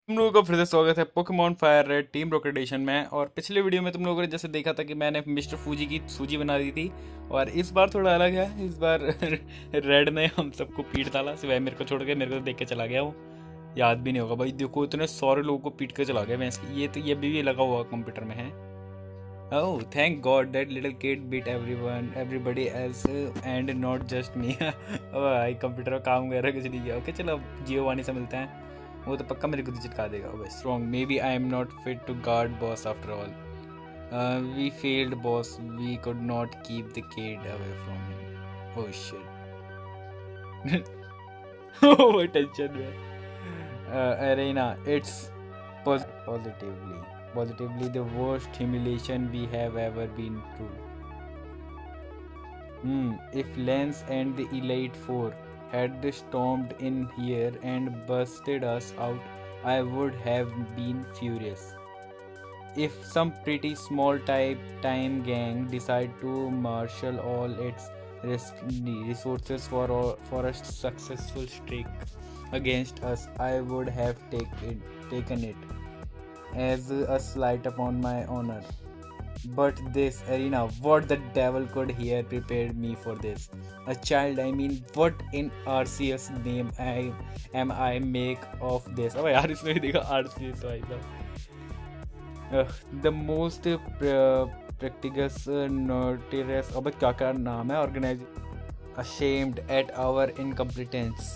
तुम लोगों का फिर से स्वागत है Pokemon Fire Red Team Rocket edition में। और पिछले वीडियो में तुम लोगों ने जैसे देखा था कि मैंने मिस्टर फूजी की सूजी बना दी थी। और इस बार थोड़ा अलग है। इस बार रेड ने हम सबको पीट डाला, सिवाय मेरे को छोड़ के। मेरे को तो देख के चला गया वो, याद भी नहीं होगा भाई। देखो इतने सारे लोगों को पीट के चला गया मैं। ये तो ये भी लगा हुआ कंप्यूटर में है। Oh, thank God that little kid beat everybody else and not just me. अब भाई कंप्यूटर का काम कर रहा है, कुछ नहीं किया। ओके चलो अब जियोवानी से मिलते हैं। वो तो पक्का मेरे को तो चिटका देगा। Okay strong, maybe I am not fit to guard boss after all. We failed boss, we could not keep the kid away from him. Oh shit. Oh tension में। अरेना it's positively the worst humiliation we have ever been through. If Lance and the Elite Four had stormed in here and busted us out, I would have been furious. If some pretty small time gang decide to marshal all its resources for a successful streak against us, I would have taken it as a slight upon my honor. But this arena, what the devil could here prepared me for this? A child, I mean, what in RCS name am I make of this? अबे यार इसमें भी देखा RCS भाई साहब। The most practical notorious, अबे क्या क्या नाम है organize, ashamed at our incompetence.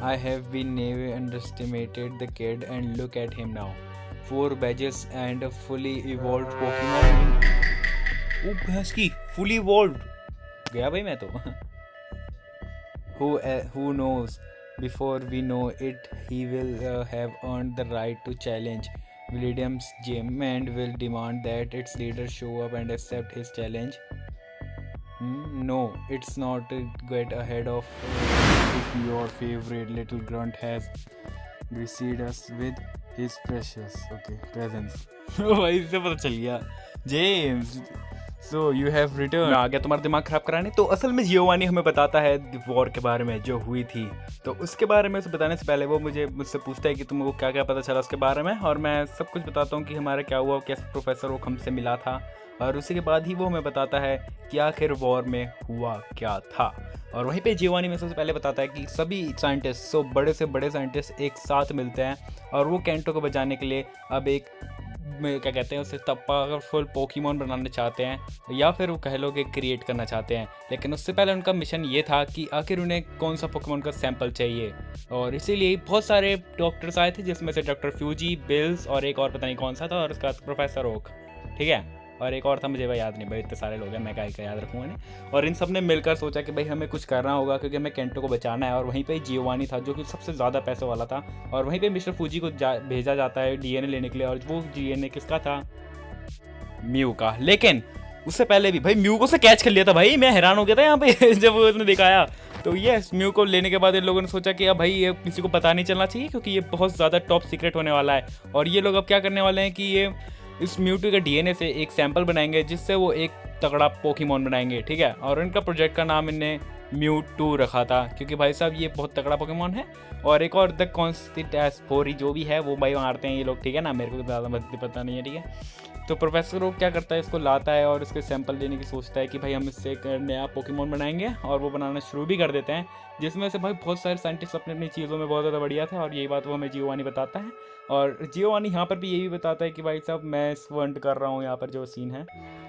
I have been never underestimated the kid, and look at him now. 4 badges and a fully evolved Pokemon. ओ भैंस की fully evolved गया भाई मैं तो। Who knows? Before we know it, he will have earned the right to challenge William's gym and will demand that its leaders show up and accept his challenge. No, it's not to get ahead of if your favorite little grunt has graced us with his precious presence. भाई इससे पता चल गया James. So you have return आ गया तुम्हारा दिमाग खराब कराने। तो असल में जियोवानी हमें बताता है वॉर के बारे में जो हुई थी। तो उसके बारे में उसे बताने से पहले वो मुझसे पूछता है कि तुमको क्या क्या पता चला उसके बारे में। और मैं सब कुछ बताता हूँ कि हमारा क्या हुआ, कैसे प्रोफेसर वो हमसे मिला था। और उसी के बाद ही वो हमें बताता है कि आखिर वॉर में हुआ क्या था। और वहीं पे जियोवानी में सबसे पहले बताता है कि सभी साइंटिस्ट, सो बड़े से बड़े साइंटिस्ट एक साथ मिलते हैं और वो कैंटो को बचाने के लिए अब एक क्या कहते हैं उसे पावरफुल पोकेमॉन बनाना चाहते हैं, या फिर वो कह लो कि क्रिएट करना चाहते हैं। लेकिन उससे पहले उनका मिशन ये था कि आखिर उन्हें कौन सा पोकेमॉन का सैंपल चाहिए। और इसीलिए बहुत सारे डॉक्टर्स आए थे, जिसमें से डॉक्टर फ्यूजी, बिल्स और एक और पता नहीं कौन सा था, और उसका प्रोफेसर ओक, ठीक है। और एक और था, मुझे भाई याद नहीं भाई, इतने सारे लोग हैं मैं क्या याद रखूँगा नहीं। और इन सब ने मिलकर सोचा कि भाई हमें कुछ करना होगा क्योंकि हमें कैंटो को बचाना है। और वहीं पे जियोवानी था जो कि सबसे ज़्यादा पैसे वाला था। और वहीं पे मिस्टर फूजी को भेजा जाता है डीएनए लेने के लिए। और वो डीएनए किसका था? म्यू का। लेकिन उससे पहले भी भाई म्यू को से कैच कर लिया था भाई। मैं हैरान हो गया था यहाँ पे जब उसने दिखाया। तो ये म्यू को लेने के बाद इन लोगों ने सोचा कि अब भाई ये किसी को पता नहीं चलना चाहिए क्योंकि ये बहुत ज़्यादा टॉप सीक्रेट होने वाला है। और ये लोग अब क्या करने वाले हैं कि ये इस म्यूटू के डीएनए से एक सैंपल बनाएंगे जिससे वो एक तगड़ा पोकेमॉन बनाएंगे, ठीक है। और इनका प्रोजेक्ट का नाम इन्हें म्यूटू रखा था क्योंकि भाई साहब ये बहुत तगड़ा पोकेमॉन है। और एक और द कॉन्स्टिटेस्फोरी जो भी है वो भाई मारते हैं ये लोग, ठीक है ना। मेरे को ज़्यादा पता नहीं है, ठीक है। तो प्रोफेसर वो क्या करता है, इसको लाता है और इसके सैंपल लेने की सोचता है कि भाई हम इससे एक नया पोकेमॉन बनाएंगे। और वो बनाना शुरू भी कर देते हैं, जिसमें से भाई बहुत सारे साइंटिस्ट अपनी अपनी चीज़ों में बहुत ज़्यादा बढ़िया थे। और यही बात वो हमें जियोवानी बताता है। और जियोवानी यहाँ पर भी यही बताता है कि भाई साहब मैं स्वर्न कर रहा हूँ यहाँ पर जो सीन है।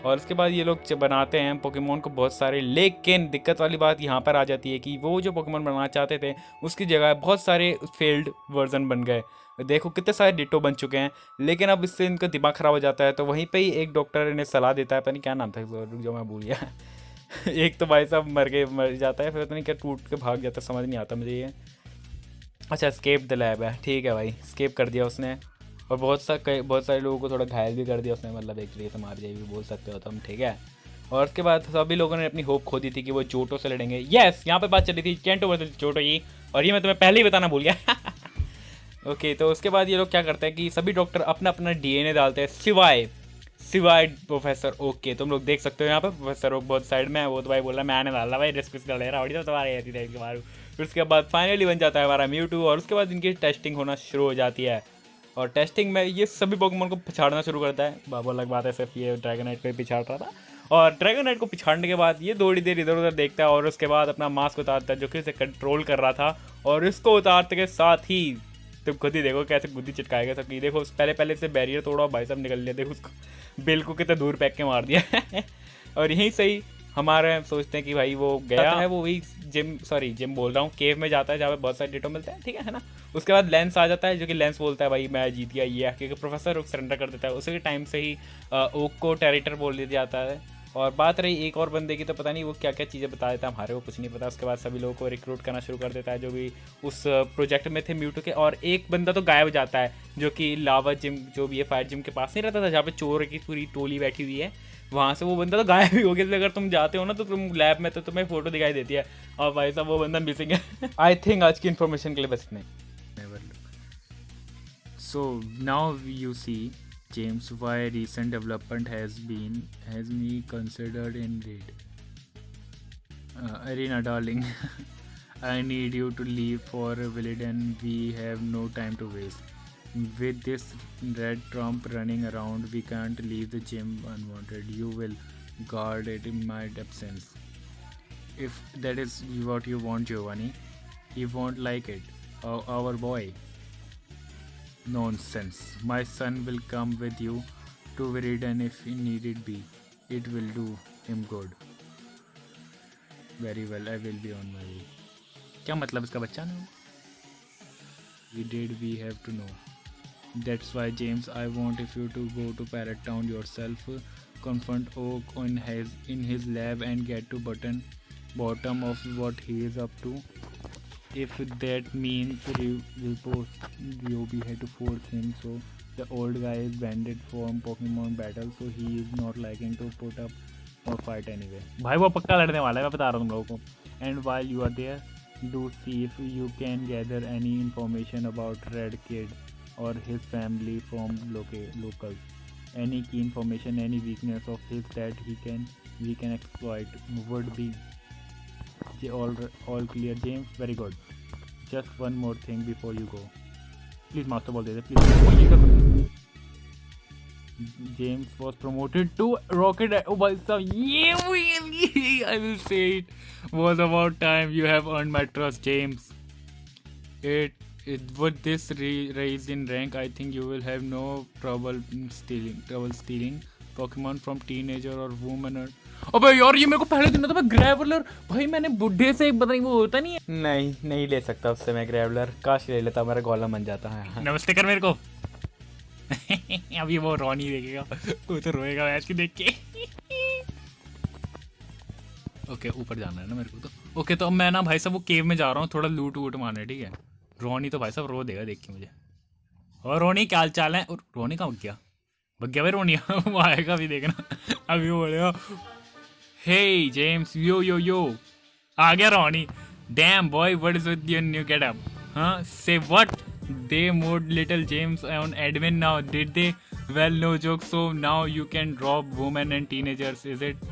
और उसके बाद ये लोग बनाते हैं पोकेमॉन को बहुत सारे। लेकिन दिक्कत वाली बात यहाँ पर आ जाती है कि वो जो पोकेमॉन बनाना चाहते थे उसकी जगह बहुत सारे फेल्ड वर्जन बन गए। देखो कितने सारे डिटो बन चुके हैं। लेकिन अब इससे इनका दिमाग ख़राब हो जाता है। तो वहीं पे ही एक डॉक्टर इन्हें सलाह देता है, पता नहीं क्या नाम था जो मैं भूल गया। एक तो भाई साहब मर जाता है, फिर पता नहीं क्या टूट के भाग जाता है, समझ नहीं आता मुझे ये। अच्छा स्केप द लैब है, ठीक है भाई, स्केप कर दिया उसने। और बहुत सारे लोगों को थोड़ा घायल भी कर दिया उसने, मतलब एक तरीके से मार दिया भी बोल सकते हो तुम, ठीक है। और उसके बाद सभी लोगों ने अपनी होप खो दी थी कि वो जोटो से लड़ेंगे। यस, यहाँ पे बात चली थी कैंटो वर्सेस जोटो की, और ये मैं तुम्हें पहले ही बताना भूल गया। ओके, तो उसके बाद ये लोग क्या करते हैं कि सभी डॉक्टर अपना अपना डीएनए डालते हैं सिवाय प्रोफेसर ओक के। तुम लोग देख सकते हो यहाँ पे प्रोफेसर ओक बहुत साइड में है। वो तो भाई बोला मैं आने वाला भाई, रिस्क ले रहा हूँ तुम्हारे के मारू। फिर उसके बाद फाइनली बन जाता है हमारा म्यूटू, और उसके बाद इनकी टेस्टिंग होना शुरू हो जाती है। और टेस्टिंग में ये सभी पोकेमोन को पिछाड़ना शुरू करता है। बाबा अलग बात है, सिर्फ ये ड्रैगोनाइट को ही पिछाड़ रहा था। और ड्रैगोनाइट को पिछाड़ने के बाद ये थोड़ी देर इधर उधर देखता है, और उसके बाद अपना मास्क उतारता है जो कि इसे कंट्रोल कर रहा था। और इसको उतारते के साथ ही तुम खुद ही देखो कैसे बुद्धि चिटकाएगा सबकी। देखो पहले से बैरियर तोड़ा, भाई साहब निकल लिया। देखो उसको बिल को कितना दूर फेंक के मार दिया। और यहीं से ही हमारे सोचते हैं कि भाई वो गया है, वो वही जिम बोल रहा हूँ, केव में जाता है जहाँ पे बहुत सारे डेटो मिलते हैं, ठीक है ना। उसके बाद लेंस आ जाता है, जो कि लेंस बोलता है भाई मैं जीत गया ये है, क्योंकि प्रोफेसर ओक सरेंडर कर देता है। उसी के टाइम से ही ओक को टेरिटर बोल दिया जाता है। और बात रही एक और बंदे की, तो पता नहीं वो क्या क्या चीज़ें बता देता है, हमारे को कुछ नहीं पता। उसके बाद सभी लोगों को रिक्रूट करना शुरू कर देता है जो भी उस प्रोजेक्ट में थे म्यूटू के। और एक बंदा तो गायब हो जाता है, जो कि लावा जिम जो भी है फायर जिम के पास नहीं रहता था, जहाँ पे चोर की पूरी टोली बैठी हुई है, वहाँ से वो बंदा तो गायब ही हो गया। अगर तुम जाते हो ना तो तुम लैब में तो तुम्हें फोटो दिखाई देती है, और भाई साहब वो बंदा मिसिंग है। आई थिंक आज की इन्फॉर्मेशन के लिए बस इतना ही। So now you see James, why recent development has me considered in raid. Arena darling, I need you to leave for Villidan. We have no time to waste. With this red trump running around, we can't leave the gym unwanted. You will guard it in my absence. If that is what you want, Giovanni, he won't like it. Our boy. Nonsense. My son will come with you to Viridian if he needed be. It will do him good. Very well, I will be on my way. क्या मतलब इसका बच्चा ना? We have to know. That's why James, I want if you to go to Parrot Town yourself, confront Oak in his lab and get to bottom of what he is up to. If that means Ryobi had to force him, so the old guy is banned from Pokemon battle, so he is not liking to put up or fight anyway. भाई वो पक्का लड़ने वाला है, मैं बता रहा हूँ तुम लोगों को. And while you are there, do see if you can gather any information about Red Kid or his family from locals. Any key information, any weakness of his that we can exploit would be all clear, James. Very good. Just one more thing before you go. Please master ball they they please. James was promoted to Rocket. Oh भाई साहब ये I will say it was about time. You have earned my trust, James. With this raise in rank, I think you will have no trouble stealing Pokemon from teenager or woman or. अबे यार ये मेरे को पहले दिन था मैं ग्रेवलर, भाई मैंने बुढ़े से पता नहीं वो होता नहीं है, नहीं ले सकता उससे मैं ग्रेवलर, काश ले लेता, मेरा गोलम बन जाता है। नमस्ते कर मेरे को। अभी वो रॉनी देखेगा वो तो रोएगा मैच की देख के। ओके ऊपर जाना है ना मेरे को तो। ओके तो अब मैं ना भाई साहब वो केव में जा रहा हूँ थोड़ा लूट वूट मारने, ठीक है। रोनी तो भाई साहब रो देगा देख के मुझे। और रोनी क्या हाल चाल है? और रोनी कहाँ भग गया भाई रोनी। वो आएगा अभी देखना, अभी वो बोलेगा Hey James, yo, आ गया रोनी। Damn boy, what is with your new getup? Huh? Say what? They moved little James on admin now, did they? Well, no joke. So now you can rob women and teenagers, is it?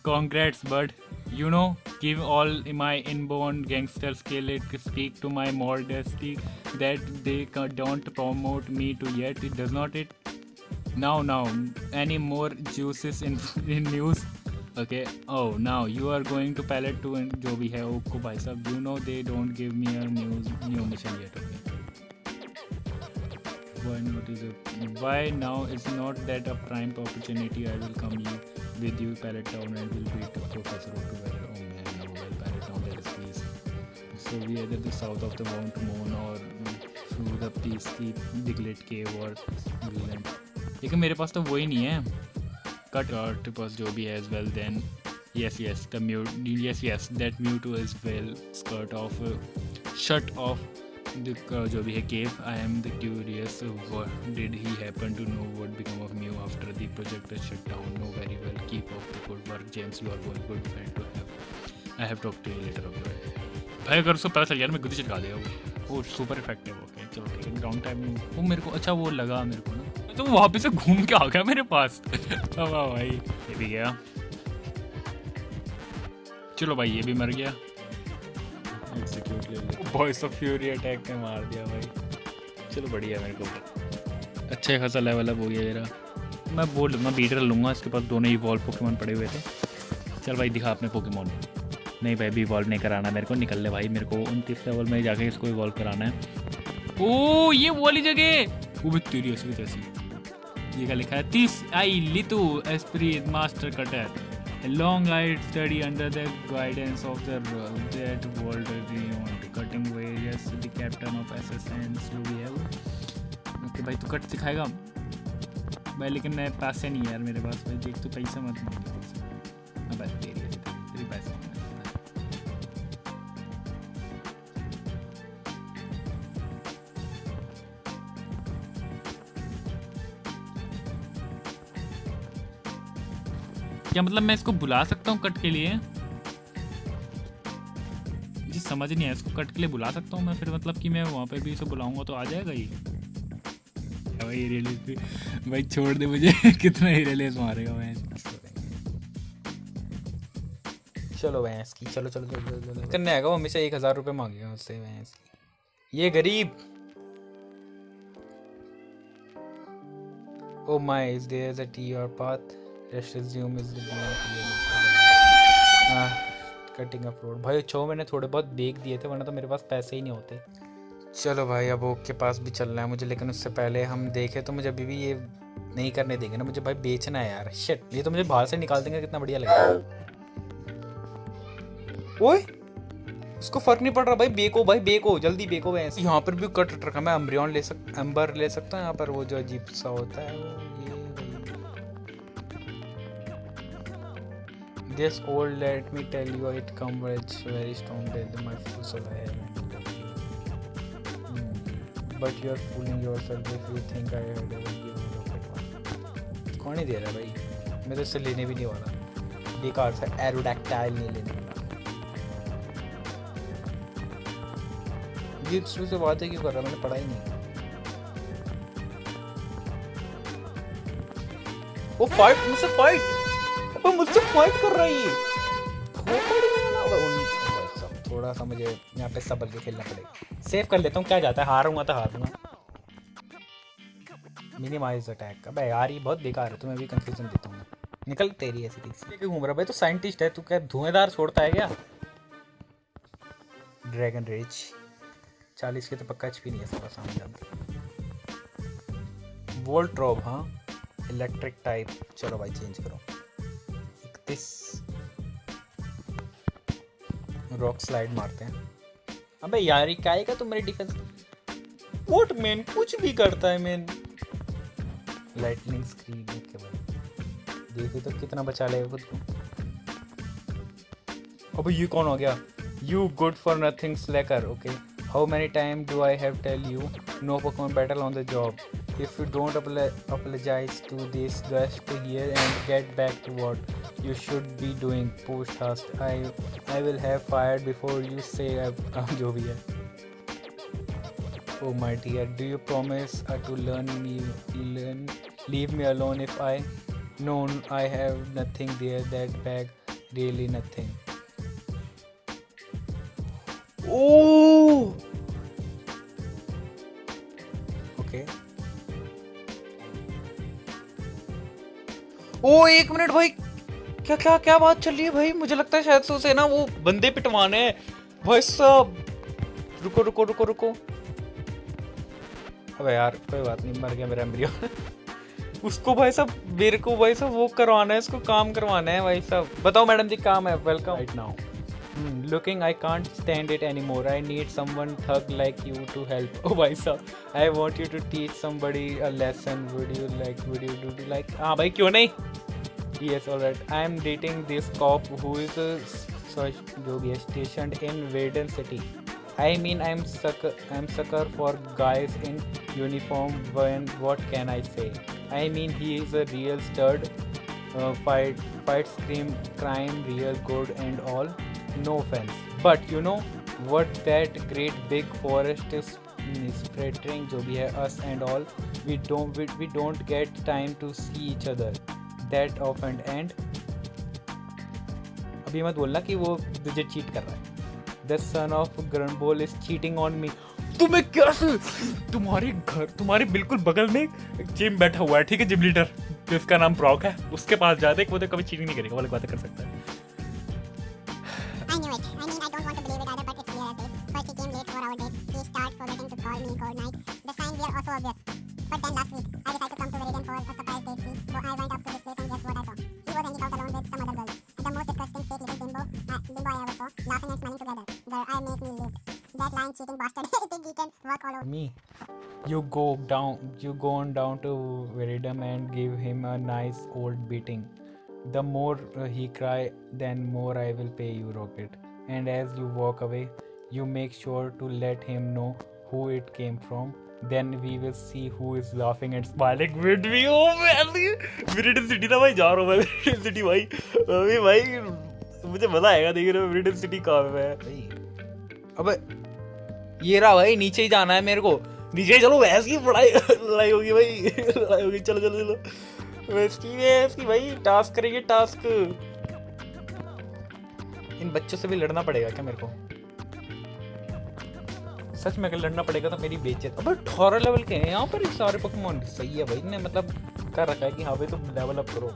Congrats, bud. You know, give all my inborn gangster skill it speak to my modesty that they don't promote me to yet. It does not it? Now, any more juices in news? Okay. Oh, now you are going to pallet to and जो भी है ओको भाई साहब, you know they don't give me a new mission yet. Okay. Why not is it? Why now? It's not that a prime opportunity. I will come with you Pallet Town and will beat Professor Oak together. Oh man, no, well Pallet Town there is peace. So we either the south of the Mount Moon or through the peaceful Diglett Cave or Greenland. लेकिन मेरे पास तो वो ही नहीं है। Cut pass जो भी है as well. Then yes that Mewtwo is well shut off the जो भी है cave. I am the curious, what did he happen to know what become of Mew after the project is shut down? No, very well, keep up the good work James, you are going good friend to have. I have talked to you later. भाई अगर उसको पता चल गया मैं गुद्दी चिपका देगा वो सुपर इफेक्टिव। ओके चलो ठीक है। ग्राउंड टाइम वो मेरे को अच्छा वो लगा मेरे को ना, तो वो वापस से घूम के आ गया मेरे पास। अब भाई ये भी गया, चलो भाई ये भी मर गया। एग्जीक्यूट ले ले। वॉइस ऑफ फ्यूरी अटैक ने मार दिया भाई। चलो बढ़िया, मेरे को अच्छा खासा लेवल अप हो गया मेरा। मैं बीटर लूँगा, इसके पास दोनों ही वॉल पोकेमॉन पड़े हुए थे। चल भाई दिखा अपने पोकेमॉन। नहीं भाई, अभी इवॉल्व नहीं कराना मेरे को, निकल ले भाई, मेरे को 29 लेवल में जाके इसको इवॉल्व कराना है। ओ ये वो वाली जगह, वो भी तेरी ऐसी तैसी। ये क्या लिखा है? 30 आई लितु esprit master cutter long I study under the guidance of the that world beyond cutting various the captain of एसएसएन्स जो भी है वो। ओके भाई, तू कट सिखाएगा भाई, लेकिन मैं पैसे नहीं है यार मेरे पास भाई। देख, तो पैसा मत मांग भाई, तेरी पैसे क्या मतलब? मैं इसको बुला सकता हूँ कट के लिए? मुझे समझ नहीं है, इसको कट के लिए बुला सकता हूँ मैं फिर? मतलब कि मैं वहाँ पे भी इसे बुलाऊंगा तो आ जाएगा ये भाई? रियलिस भाई छोड़ दे मुझे। कितना ही रियलिस मारेगा मैं। चलो भैंस की, चलो चलो चलो चलो करने आएगा वो। हमेशा 1000 रुपये मांगेगा मुझसे भैंस की, ये गरीब। Oh my, is there a T or path? Let's assume is the cutting up road. भाई छो मैंने थोड़े बहुत देख दिए थे, वरना तो मेरे पास पैसे ही नहीं होते। चलो भाई, अब ओक के पास भी चलना है मुझे, लेकिन उससे पहले हम देखें तो मुझे अभी भी ये नहीं करने देंगे ना मुझे भाई, बेचना है यार। शिट, ये तो मुझे बाहर से निकाल देंगे, कितना बढ़िया लगेगा। ओए उसको फर्क नहीं पड़ रहा भाई। बेको भाई, बेको जल्दी बेको भैंस। यहाँ पर भी कट रखा, मैं एम्ब्रियन ले सकता, एम्बर ले सकता हूँ यहाँ पर, वो जो अजीब सा होता है वो। This old, let me tell you, it comes very strong with my full soul I have. But you're fooling yourself if you think I had ever given you rocket one. कौन ही दे रहा है भाई? मैं तो इससे लेने भी नहीं वाला, बेकार सा एरोडैक्टाइल नहीं लेने वाला। ये शुरू से बातें क्यों कर रहा है? मैंने पढ़ा ही नहीं। वो फाइट मुझसे, फाइट मुझसे फाइट कर रहा है ये। थोड़ा सा मुझे यहाँ पे संभल के खेलना पड़ेगा। सेव कर लेता हूँ, क्या जाता है, हारूंगा तो हारूंगा। मिनिमाइज अटैक का भाई यार, ये बहुत बेकार है, तुम्हें भी कंफ्यूजन देता हूँ। निकल तेरी ऐसी चीज क्यों घूम रहा भाई? तो साइंटिस्ट है तू, क्या धुएंधार छोड़ता है क्या? ड्रैगन रेज 40 के तो पक्का एचपी नहीं है इसका, सामने वोल्ट्रोब। हाँ इलेक्ट्रिक टाइप, चलो भाई चेंज करो। रॉक स्लाइड मारते हैं। अबे यार ये क्या आएगा? तो मेरी डिफेंस वोट मैन कुछ भी करता है मैन। लाइटनिंग स्क्रीन के बाद देखिए तो कितना बचा लेगा खुद को। अबे ये कौन हो गया? You good for nothing slacker. Okay, how many time do I have tell you no Pokemon battle on the job? If you don't apologize to this guest here and get back to what you should be doing, post haste. I will have fired before you say जो भी है। Oh my dear, do you promise to leave me alone if I? No, I have nothing there. That bag, really nothing. Oh. Okay. ओ एक minute भाई, क्या क्या क्या बात चल रही है भाई? मुझे लगता है शायद से उसे ना वो बंदे पिटवाने हैं भाई साहब। रुको रुको रुको रुको। अबे यार कोई बात नहीं, मर गया मेरा एम्ब्रियो। उसको भाई साहब, मेरे को भाई साहब वो करवाना है, इसको काम करवाना है भाई साहब। बताओ मैडम जी, काम है। Welcome right now. Looking, I can't stand it anymore. I need someone thug like you to help. Oh भाई साहब, I want you to teach somebody a lesson. Would you like? हाँ भाई क्यों नहीं? Yes, alright. I am dating this cop who is जो भी है stationed in Vaden City. I mean, I'm sucker for guys in uniform. What can I say? I mean, he is a real stud. Fight, scream, crime, real good and all. No offense, but you know what? That great big forest is spreading जो भी है us and all. We don't get time to see each other that often. And अभी मत बोलना कि वो तुझे cheat कर रहा है। The son of Grunbol is cheating on me. तुम्हें कैसे? तुम्हारे बिल्कुल बगल में एक जिम बैठा हुआ है, ठीक है, जिम लीडर जिसका नाम ब्रॉक है, उसके पास जाते वो तो कभी चीटिंग नहीं करेगा, वो अलग बातें कर सकता है. I knew it. I mean, I don't want to believe it either, but it's clear as day. First, he came late for our date. He started forgetting to call me cold night. The signs were also obvious. But then last week, I decided to come to Viridian for a surprise date. See, so I went up to this place and guess what I saw? He was hanging out alone with some other girl. And the most disgusting fake little bimbo I ever saw, laughing and smiling together. Girl, I make me live. That lying, cheating bastard. Think he can work all over Me. You go on down to Viridian and give him a nice old beating. The more he cry, then more I will pay you, Rocket. And as you walk away, you make sure to let him know who it came from. Then we will see who is laughing and smiling with me. Oh man, Viridian City ना भाई जा रहा हूँ मैं. Viridian City भाई मुझे मजा आएगा देख रहे हो Viridian City कहाँ पे है भाई. अबे ये रहा भाई, नीचे ही जाना है मेरे को. नीचे ही चलो, भैंस की लड़ाई होगी भाई. लड़ाई होगी, चलो भैंस की भाई. टास्क करेंगे टास्क. इन बच्चों से भी लड़ना पड़ेगा क्या मेरे को? सच में अगर लड़ना पड़ेगा तो मेरी बेइज्जत. अबे 18 लेवल के हैं यहाँ पर ये सारे पोकेमॉन. सही है भाई ने मतलब कर रखा है कि हाँ भाई तुम लेवल अप करो.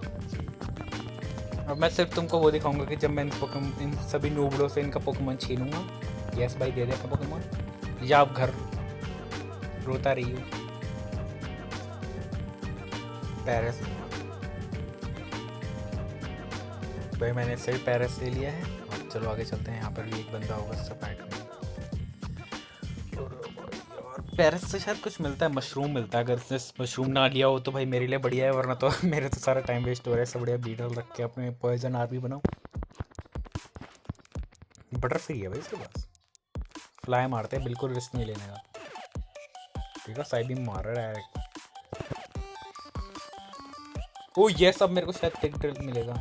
अब मैं सिर्फ तुमको वो दिखाऊंगा कि जब मैं इन सभी नूबड़ों से इनका पोकेमॉन छीनूंगा. यस भाई दे दे अपना पोकेमॉन. या आप घर रोता रही हो. पेरिस भाई मैंने सिर्फ पेरिस ले लिया है. चलो आगे चलते हैं. यहाँ पर भी एक बंदा होगा उससे फाइट में. पेरिस से शायद कुछ मिलता है, मशरूम मिलता है. अगर मशरूम ना लिया हो तो भाई मेरे लिए बढ़िया है, वरना तो मेरे तो सारा टाइम वेस्ट हो रहा है. सब बढ़िया बीटल रख के अपने पॉइजन आर्मी बनाओ. बटर फ्री है भाई इसके पास. फ्लाई मारते हैं, बिल्कुल रिस्क नहीं लेने का. ठीक है, साइबिंग मार रहा है डायरेक्ट. ओ ये सब मेरे को शायद पिक ड्रिल मिलेगा.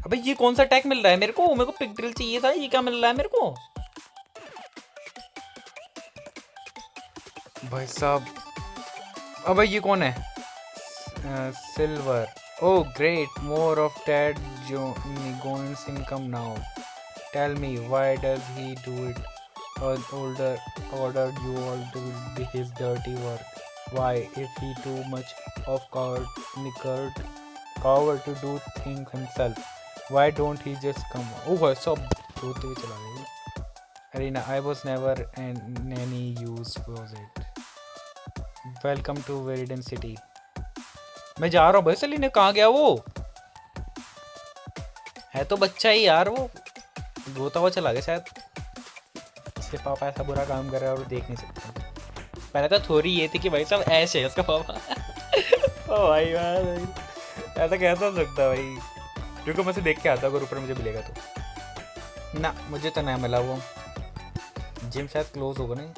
अबे ये कौन सा अटैक मिल रहा है मेरे को? पिक ड्रिल चाहिए था. ये क्या मिल रहा है मेरे को भाई साहब? अबे ये कौन है? Silver. Oh great, more of dad goings income now. Tell me why does he do it? ordered you all to do his dirty work. Why, if he too much of coward to do things himself, why don't he just come? Oh भाई सब रोते हुए चला गया. Arena, I was never any use was it. Welcome to Viridian City. मैं जा रहा हूँ भाई. सलीने कहाँ गया वो? है तो बच्चा ही यार, वो रोता हुआ चला गया शायद. इसके पापा ऐसा बुरा काम कर रहा है और देख नहीं सकते. पहले तो थोड़ी ये थी कि भाई साहब ऐसे है उसका पापा. ओ भाई ऐसा कैसा हो सकता है भाई? क्योंकि मैं से देख के आता अगर ऊपर मुझे मिलेगा तो. ना मुझे तो नहीं मिला. वो जिम शायद क्लोज होगा नहीं.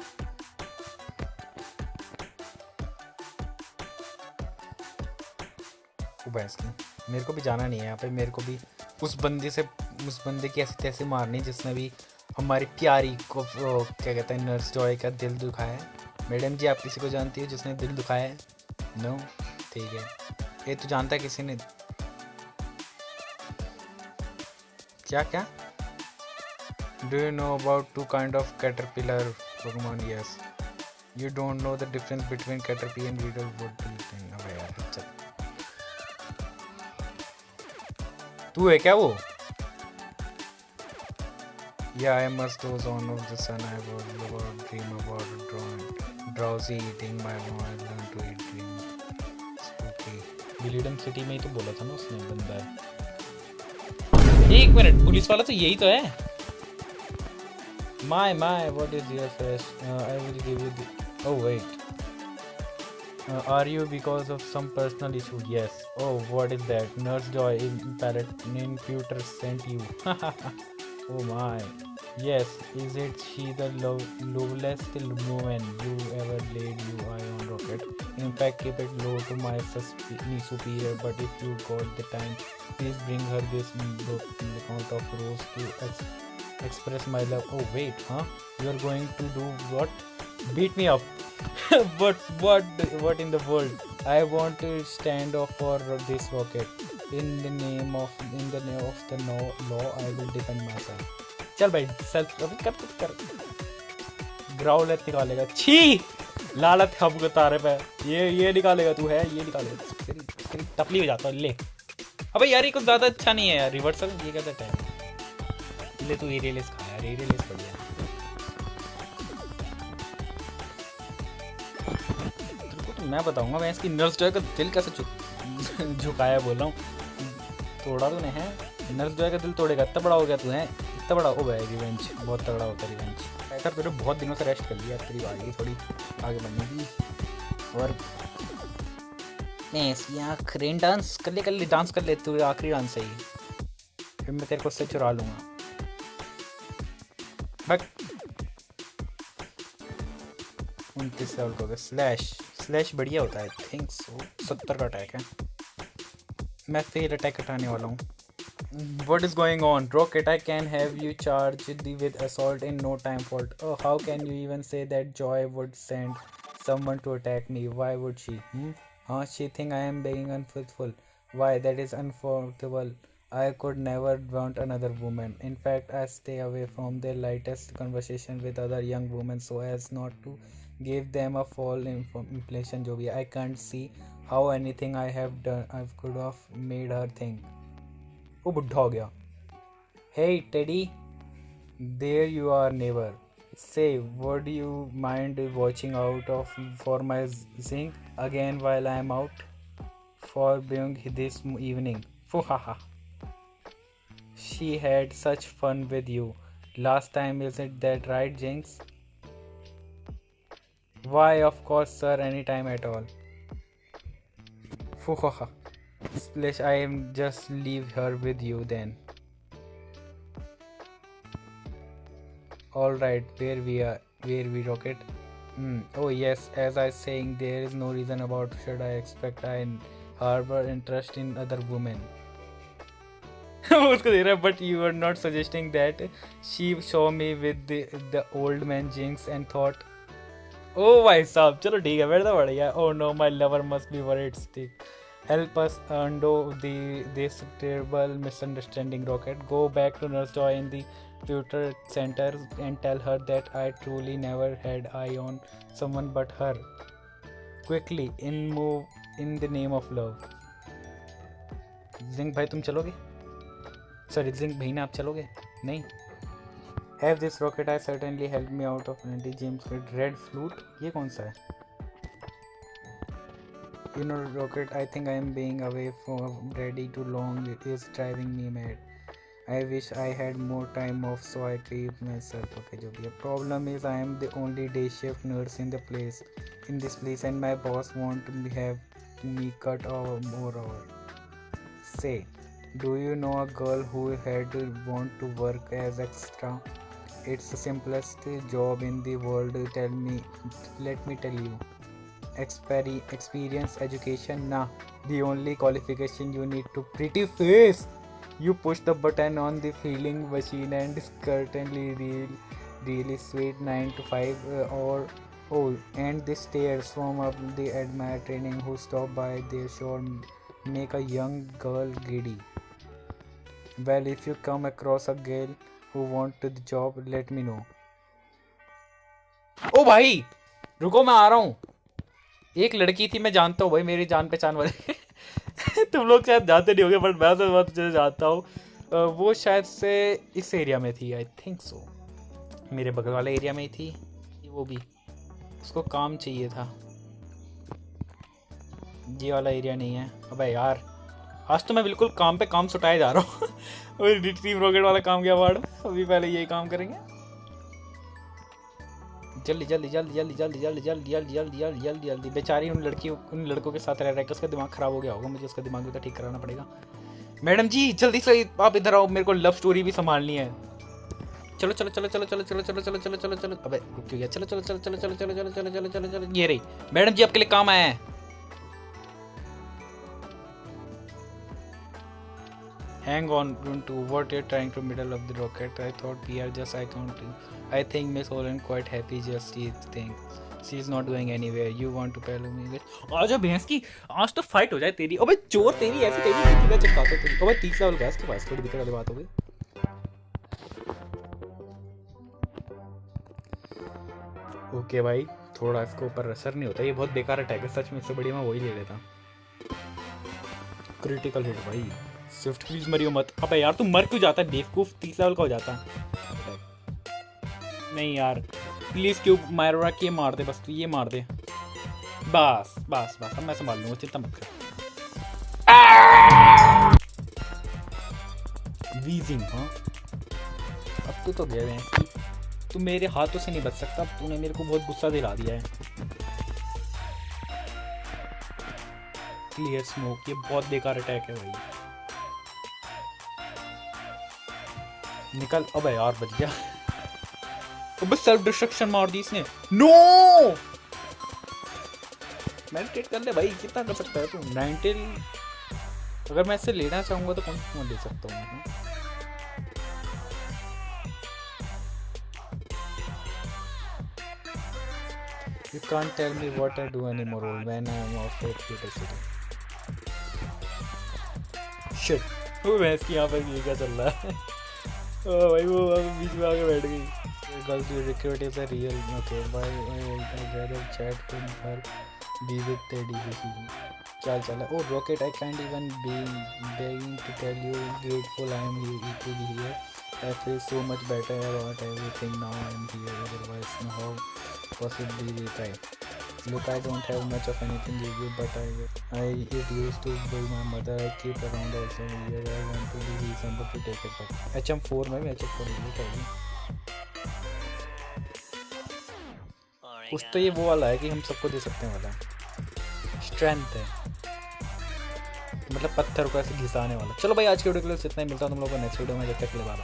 बस मेरे को भी जाना नहीं है यहाँ पे. मेरे को भी उस बंदे की ऐसी तैसे मारनी जिसने भी हमारी प्यारी को क्या कहते हैं नर्स जॉय का दिल दुखाया है. मैडम जी आप किसी को जानती हो जिसने दिल दुखाया है? नो. ठीक है, ये तो जानता है किसी ने. क्या do you know about 2 kind of caterpillar Pokemon? Yes. You don't know the difference between Caterpie and Beetle? What do you think? अबे यार चल. तू है क्या वो? Yeah, I must doze on of the sun. I was about dream about drowsy eating my mom. I learned to eat dream. Spooky. Viridian City में ही तो बोला था ना उसने बंदा है. एक मिनट, पुलिस वाला तो यही तो है. My, what is your face? I will give you the... Oh wait. Are you because of some personal issue? Yes. Oh, what is that? Nurse Joy in Pewter sent you. Oh my. Yes. Is it she the loveliest woman you ever laid your eye on, Rocket? In fact, keep it low to my superior. But if you got the time, please bring her this amount of rose to express my love. Oh wait, huh? You are going to do what? Beat me up? But what in the world? I want to stand up for this Rocket. In the name of the law, I will defend myself. चल भाई self कर ground निकालेगा। छी लालत हमको तारे पे ये निकालेगा तू है, ये निकालेगा तेरी टपली हो जाता है। ले अबे यार ये कुछ ज़्यादा अच्छा नहीं है यार। रिवर्सल ये क्या देता है। ले तू एरियलेस खा यार, एरियलेस बढ़िया। तेरे को तो मैं बताऊंगा मैं इसकी नर्स जॉय का दिल कैसे झुकाया बोल रहा हूँ। तोड़ा तूने है नर्स जॉय का दिल तोड़ेगा। इतना बड़ा हो गया तू है, इतना बड़ा। ओ भाई रिवेंज बहुत तगड़ा होता है रिवेंज। सर तेरे बहुत दिनों से रेस्ट कर लिया, तेरी बारी थोड़ी आगे बढ़ने की। और यहाँ रेन डांस कर ले डांस कर ले तू, आखिरी डांस है ही, फिर मैं तेरे को उससे चुरा लूँगा। बट 29 लेवल को स्लैश बढ़िया होता है। आई थिंक सो 70 का अटैक है। मैं फेल अटैक हटाने वाला हूँ। What is going on? Rocket, I can have you charged with assault in no time fault. Oh, how can you even say that Joy would send someone to attack me? Why would she? She think I am being unfaithful. Why? That is unforgivable. I could never want another woman. In fact, I stay away from the lightest conversation with other young women so as not to give them a false impression. जो भी I can't see how anything I have done I could have made her think. वो बुढ़ा हो गया। Hey Teddy, there you are neighbor. Say, would you mind watching out for my zinc again while I am out for being this evening? Fuhaha. She had such fun with you last time, isn't that right, Jinx? Why, of course, sir, anytime at all. Fuhaha. Splish, I am just leave her with you then. All right, where we Rocket? Oh yes, as I saying, there is no reason about should I expect I harbor interest in other women. उसको दे रहा है, but you are not suggesting that she saw me with the old man Jinx and thought, oh भाई साहब चलो ठीक है बैठ बढ़िया। Oh no, my lover must be worried stick. Help us undo this terrible misunderstanding, Rocket. Go back to Nurse Joy in the Future Center and tell her that I truly never had eye on someone but her. Quickly, move in the name of love. Zing भाई तुम चलोगे? Sorry, Zing भाई ना आप चलोगे? नहीं? Have this Rocket, I certainly helped me out of Andy James with Red Flute. ये कौन सा है? You know, Rocket, I think I am being away from Daddy too long. It is driving me mad. I wish I had more time off so I could myself. Okay, जो भी है. Problem is I am the only day shift nurse in this place, and my boss want to have me cut more hours. Say, do you know a girl who had want to work as extra? It's the simplest job in the world. Let me tell you. Experience, education, nah. The only qualification you need to pretty face. You push the button on the filling machine and certainly really sweet 9 to 5 and the stairs from up the admire training who stop by their sure make a young girl giddy. Well, if you come across a girl who want the job, let me know. ओ भाई रुको मैं आ रहा हूँ। एक लड़की थी मैं जानता हूँ भाई, मेरी जान पहचान वाले तुम लोग शायद जानते नहीं होगे बट मैं तो बहुत अच्छे से जानता हूँ। वो शायद से इस एरिया में थी, आई थिंक सो मेरे बगल वाले एरिया में ही थी वो भी। उसको काम चाहिए था, ये वाला एरिया नहीं है। अबे यार आज तो मैं बिल्कुल काम पे काम सुटाए जा रहा हूँ। टीम रॉकेट वाला काम गया वार्ड, अभी पहले यही काम करेंगे। जल्दी जल्दी जल्दी जल्दी जल्दी जल्दी जल्दी जल्दी जल्दी जल्दी जल्दी जल्दी। बेचारी उन लड़कों के साथ रह रहा है, उसका दिमाग ख़राब हो गया होगा, मुझे उसका दिमाग भी तो ठीक कराना पड़ेगा। मैडम जी जल्दी से आप इधर आओ, मेरे को लव स्टोरी भी संभालनी है। चलो चलो चलो चलो चलो चलो चलो चलो चलो चलो चलो। अबे रुक क्यों गया? चलो चलो चलो चलो चलो चलो चलो चलो चलो चलो चलो। ये रही मैडम जी आपके लिए काम आया है। Hang on to what you're trying to middle of the rocket. I thought we are just iconic. I think Miss Holland quite happy just she thinks she's not going anywhere. You want to tell me this? आजा भैंस की आज तो fight हो जाए तेरी। अबे चोर तेरी ऐसी तेरी मैं चिपकाता तेरी। अबे 30 लेवल गैस के पास थोड़ी दिक्कत वाली बात हो गई। ओके भाई, थोड़ा इसके ऊपर असर नहीं होता, ये बहुत बेकार अटैक है सच में, इससे बढ़िया मैं वही ले लेता। क्रिटिकल हिट भाई, स्विफ्ट प्लीज मरियो मत। अबे यार तू मर क्यों जाता है बेवकूफ, 30 लेवल का हो जाता। नहीं यार प्लीज क्यों मायरोरा के मार दे, बस तू ये मार दे, बस बस बस, अब मैं संभाल लूंगा, चिंता मत कर। वीजिंग, हाँ अब तो गया है, तू मेरे हाथों से नहीं बच सकता, तूने मेरे को बहुत गुस्सा दिला दिया है। क्लियर स्मोक, ये बहुत बेकार अटैक है भाई, निकल। अबे यार बच गया। अब सेल्फ डिस्ट्रक्शन मार दी इसने। नो मेडिटेट कर ले भाई, कितना कर सकता है तू। 19 अगर मैं इससे लेना चाहूंगा तो कौन सा ले सकता हूँ मैं। You can't tell me what I do anymore when I am off at Peter City. Shit. वो भैंस की यहाँ पर ये क्या चल रहा है। ओ भाई वो बीच में आके बैठ गई। Girls you recruit is a real okay. Why I rather chat with her be with Teddy basically. क्या चल रहा है? Oh Rocket, I can't even be begging to tell you grateful I am to be here. I feel so much better about everything now I am here. Otherwise how possibly reply. Look, I don't have much of anything to give, but it used to be my mother. I keep around also here. I want to be somebody to take it back. HM4 में भी HM4 में चाहिए। कुछ तो ये वो वाला है कि हम सबको दे सकते हैं वाला। स्ट्रेंथ है, मतलब पत्थर को ऐसे घिसाने वाला। चलो भाई आज की वीडियो के लिए इतना ही, मिलता हूँ तुम लोगों को नेक्स्ट वीडियो में, जब तक के लिए बाय।